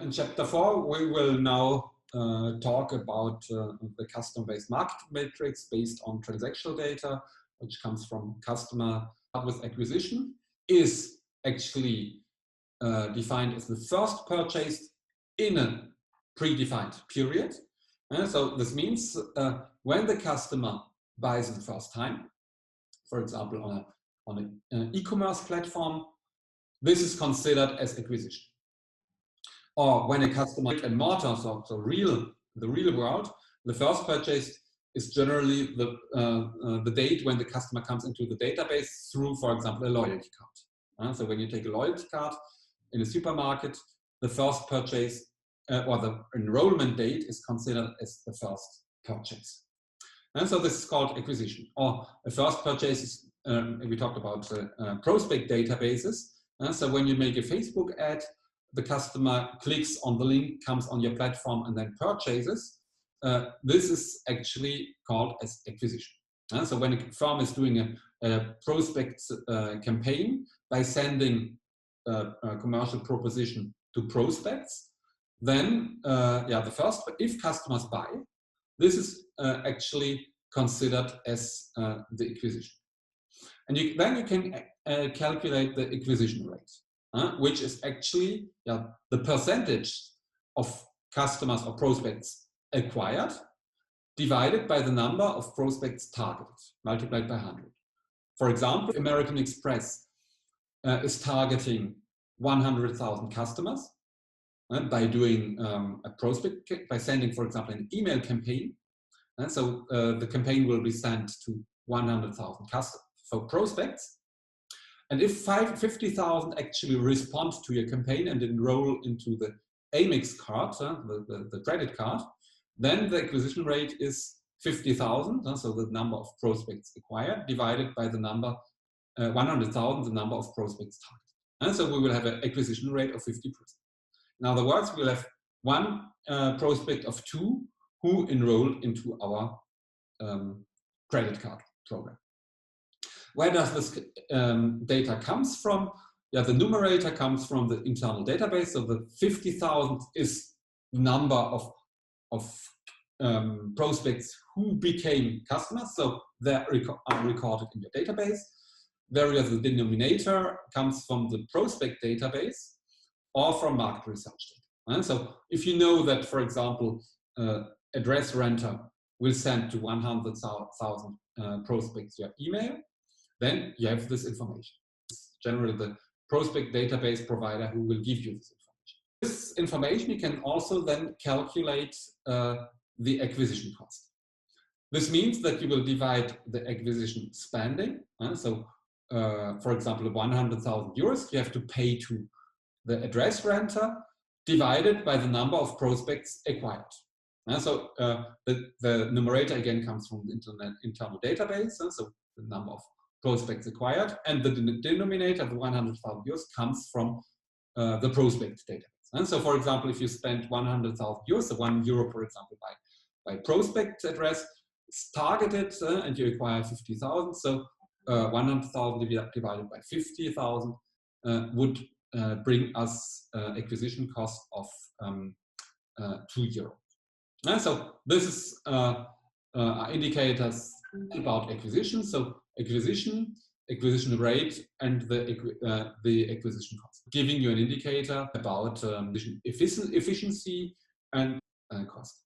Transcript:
In chapter 4, we will now talk about the custom-based market matrix based on transactional data, which comes from customer with acquisition, is actually defined as the first purchase in a predefined period. So this means when the customer buys the first time, for example, on an e-commerce platform, this is considered as acquisition. Or when a customer and mortar, so the real world, the first purchase is generally the date when the customer comes into the database through, for example, a loyalty card. So when you take a loyalty card in a supermarket, the first purchase or the enrollment date is considered as the first purchase. And so this is called acquisition. Or a first purchase is, we talked about prospect databases. So when you make a Facebook ad, the customer clicks on the link, comes on your platform, and then purchases. This is actually called as acquisition. So when a firm is doing a prospect campaign by sending a commercial proposition to prospects, then the first, if customers buy, this is actually considered as the acquisition. And then you can calculate the acquisition rate. Which is actually the percentage of customers or prospects acquired divided by the number of prospects targeted, multiplied by 100. For example, American Express is targeting 100,000 customers by doing a prospect, by sending, for example, an email campaign. And so the campaign will be sent to 100,000 customers, so prospects. And if 50,000 actually respond to your campaign and enroll into the Amex card, the credit card, then the acquisition rate is 50,000, so the number of prospects acquired, divided by the number 100,000, the number of prospects targeted. And so we will have an acquisition rate of 50%. In other words, we'll have one prospect of 2 who enroll into our credit card program. Where does this data comes from? The numerator comes from the internal database. So the 50,000 is the number of prospects who became customers. So they are recorded in your database. Whereas the denominator comes from the prospect database or from market research data. And so if you know that, for example, address renter will send to 100,000 prospects your email, then you have this information. It's generally the prospect database provider who will give you this information. This information you can also then calculate the acquisition cost. This means that you will divide the acquisition spending. For example, 100,000 euros you have to pay to the address renter divided by the number of prospects acquired. So the numerator again comes from the internal database. So the number of prospects acquired, and the denominator, the 100,000 euros, comes from the prospect database. And so, for example, if you spend 100,000 euros, so €1, for example, by prospect address, it's targeted and you acquire 50,000. So 100,000 divided by 50,000 would bring us acquisition cost of €2. And so this is indicators about acquisition. So acquisition rate, and the acquisition cost, giving you an indicator about efficiency and cost.